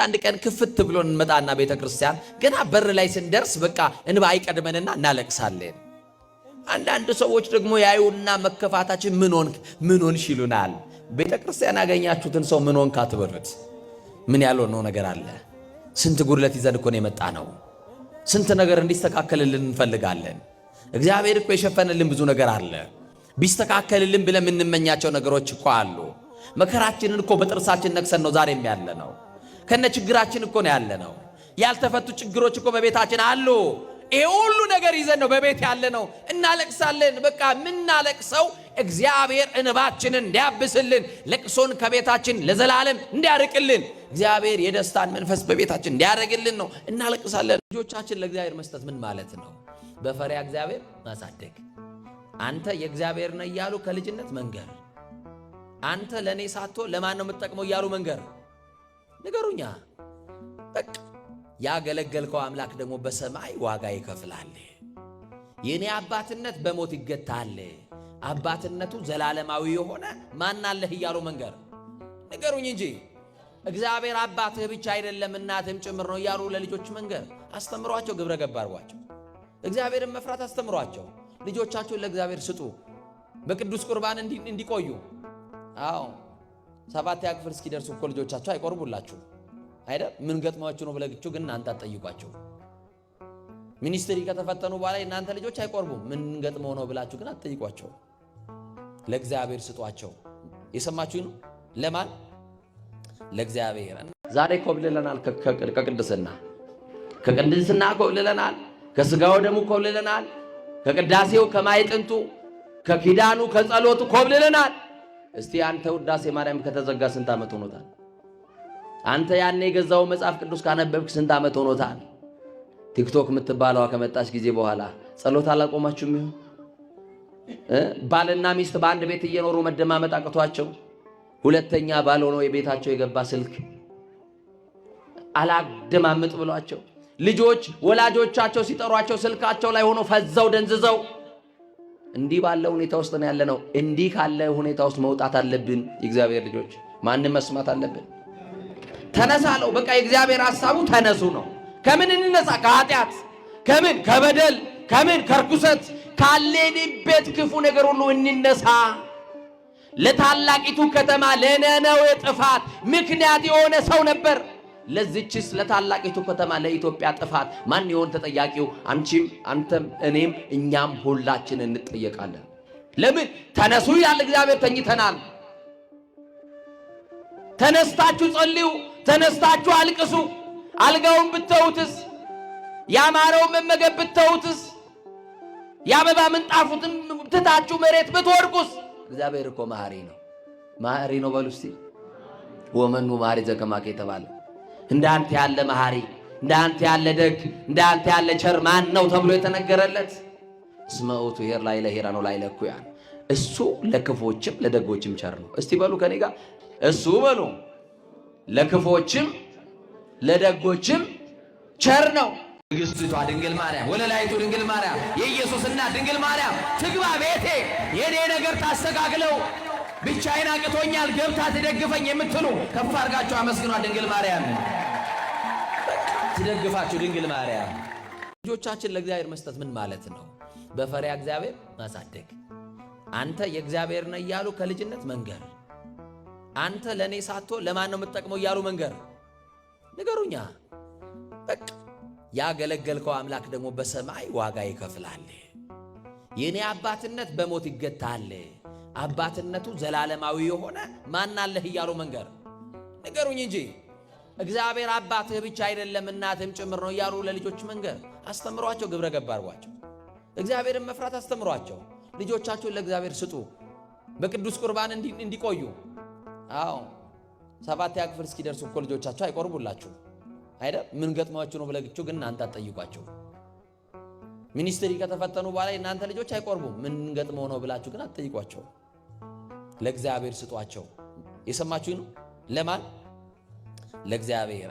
አንድ ቀን ክፍት ብሎን እንመጣና ቤተክርስቲያን ገና በር ላይ ስንደርስ በቃ እንባ አይቀድመንና እናለቅሳለን። አንዳንድ ሰዎች ደግሞ ያዩና መከፋታችን ምን ሆንሽ ይሉናል። ቤተክርስቲያን ያገኛችሁትን ሰው ምን ሆንክ አትበሉት። ምን ያልሆነው ነገር አለ? ስንት ጉድለት ይዘን እኮ ነው የመጣ ነው። ስንት ነገር እንዲስተካከልልን እንፈልጋለን። እግዚአብሔር እኮ የሸፈነልን ብዙ ነገር አለ። ቢስተካከልልን ብለን የምንመኛቸው ነገሮች እኮ አሉ። መከራችንን እኮ በጥርሳችን ነክሰን ነው ዛሬም ያለ ነው። ከነ ችግራችን እኮ ነው ያለ ነው። ያልተፈቱ ችግሮች እኮ በቤታችን አሉ። ይሄ ሁሉ ነገር ይዘን ነው በቤት ያለ ነው። እናለቅሳለን። በቃ ምናለቅሰው እግዚአብሔር እንባችንን እንዲያብስልን፣ ለቅሶን ከቤታችን ለዘላለም እንዲያርቅልን፣ እግዚአብሔር የደስታን መንፈስ በቤታችን እንዲያደርግልን ነው እናለቅሳለን። ልጆቻችን ለእግዚአብሔር መስጠት ምን ማለት ነው? በፈሪያ እግዚአብሔር ማሳደግ። አንተ የእግዚአብሔር ነህ እያሉ ከልጅነት መንገር። አንተ ለኔ ሳትሆን ለማን ነው የምትጠቅመው እያሉ መንገር። ንገሩኛ። በቃ ያገለገልከው አምላክ ደግሞ በሰማይ ዋጋ ይከፍላል። የኔ አባትነት በሞት ይገታል። አባትነቱ ዘላለማዊ የሆነ ማን አለህ እያሉ መንገር። ንገሩኝ እንጂ እግዚአብሔር አባትህ ብቻ አይደለም እናትህም ጭምር ነው እያሉ ለልጆች መንገር። አስተምሯቸው፣ ግብረ ገብ አድርጓቸው። እግዚአብሔርን መፍራት አስተምሯቸው። ልጆቻችሁን ለእግዚአብሔር ስጡ፣ በቅዱስ ቁርባን እንዲቆዩ። አዎ 7ኛ ክፍል እስኪደርሱ እኮ ልጆቻቸው አይቆርቡላችሁ አይደል? ምን ገጥሟችሁ ነው ብለግችሁ ግን እናንተ አትጠይቋቸው። ሚኒስትሪ ከተፈተኑ በኋላ እናንተ ልጆች አይቆርቡም። ምን ገጥመው ነው ብላችሁ ግን አትጠይቋቸው። ለእግዚአብሔር ስጧቸው። የሰማችሁ ነው። ለማን? ለእግዚአብሔር። ዛሬ ኮብልለናል። ከቅድስና ኮብልለናል። ከስጋው ደሙ ኮብልለናል። ከቅዳሴው ከማይጥንቱ ከኪዳኑ ከጸሎቱ ኮብልለናል። እስቲ አንተ ውዳሴ ማርያም ከተዘጋ ስንት ዓመት ሆኖታል? አንተ ያኔ የገዛው መጽሐፍ ቅዱስ ካነበብክ ስንት ዓመት ሆኖታል? ቲክቶክ የምትባለዋ ከመጣች ጊዜ በኋላ ጸሎት አላቆማችሁም ይሁን? ባልና ሚስት በአንድ ቤት እየኖሩ መደማመጥ አቅቷቸው ሁለተኛ ባል ሆኖ የቤታቸው የገባ ስልክ አላደማምጥ ብሏቸው ልጆች ወላጆቻቸው ሲጠሯቸው ስልካቸው ላይ ሆኖ ፈዘው ደንዝዘው እንዲህ ባለ ሁኔታ ውስጥ ነው ያለነው። እንዲህ ካለ ሁኔታ ውስጥ መውጣት አለብን። የእግዚአብሔር ልጆች ማንም መስማት አለብን። ተነሳለው። በቃ የእግዚአብሔር ሐሳቡ ተነሱ ነው። ከምን እንነሳ? ከኃጢአት፣ ከምን ከበደል፣ ከምን ከርኩሰት፣ ካለንበት ክፉ ነገር ሁሉ እንነሳ። ለታላቂቱ ከተማ ለነነዌ ጥፋት ምክንያት የሆነ ሰው ነበር። ለዚህችስ ለታላቂቱ ከተማ ለኢትዮጵያ ጥፋት ማን ይሆን ተጠያቂው? አንቺም፣ አንተም፣ እኔም፣ እኛም ሁላችን እንጠየቃለን። ለምን? ተነሱ ያለ እግዚአብሔር ተኝተናል። ተነስታችሁ ጸልዩ፣ ተነስታችሁ አልቅሱ። አልጋውን ብትተውትስ? ያማረውን መመገብ ብትተውትስ? የአበባ ምንጣፉትን ትታችሁ መሬት ብትወድቁስ? እግዚአብሔር እኮ መሐሪ ነው። መሐሪ ነው በሉ እስቲ። ወመኑ መሐሪ ዘከማከ የተባለ እንዳንተ ያለ መሐሪ፣ እንዳንተ ያለ ደግ፣ እንዳንተ ያለ ቸር ማን ነው ተብሎ የተነገረለት? እስመ ውእቱ ኄር ላዕለ ኄራን ወላዕለ እኩያን። እሱ ለክፎችም ለደጎችም ቸር ነው። እስቲ በሉ ከኔ ጋር እሱ በሉ ለክፎችም ለደጎችም ቸር ነው። ንግሥቲቷ ድንግል ማርያም ወለላይቱ ድንግል ማርያም የኢየሱስ እናት ድንግል ማርያም ትግባ ቤቴ፣ የኔ ነገር ታስተካክለው፣ ብቻዬን አቅቶኛል ገብታ ትደግፈኝ የምትሉ ከፍ አድርጋችሁ አመስግኗ ድንግል ማርያም። ትደግፋችሁ ድንግል ማርያም። ልጆቻችን ለእግዚአብሔር መስጠት ምን ማለት ነው? በፈሪያ እግዚአብሔር ማሳደግ። አንተ የእግዚአብሔር ነህ እያሉ ከልጅነት መንገር። አንተ ለኔ ሳትሆን ለማን ነው የምትጠቅመው እያሉ መንገር። ንገሩኛ። በቃ ያገለገልከው አምላክ ደግሞ በሰማይ ዋጋ ይከፍላል። የኔ አባትነት በሞት ይገታል። አባትነቱ ዘላለማዊ የሆነ ማን አለህ እያሉ መንገር። ንገሩኝ እንጂ እግዚአብሔር አባትህ ብቻ አይደለም እናትህም ጭምር ነው እያሉ ለልጆች መንገር። አስተምሯቸው፣ ግብረ ገብ አድርጓቸው። እግዚአብሔርን መፍራት አስተምሯቸው። ልጆቻችሁን ለእግዚአብሔር ስጡ፣ በቅዱስ ቁርባን እንዲቆዩ። አዎ 7ኛ ክፍል እስኪደርሱ እኮ ልጆቻቸው አይቆርቡላችሁ አይደል? ምን ገጥሟችሁ ነው ብለግችሁ ግን እናንተ አትጠይቋቸው። ሚኒስትሪ ከተፈተኑ በኋላ እናንተ ልጆች አይቆርቡም። ምን ገጥመው ነው ብላችሁ ግን አትጠይቋቸው። ለእግዚአብሔር ስጧቸው። የሰማችሁ ነው። ለማን? ለእግዚአብሔር።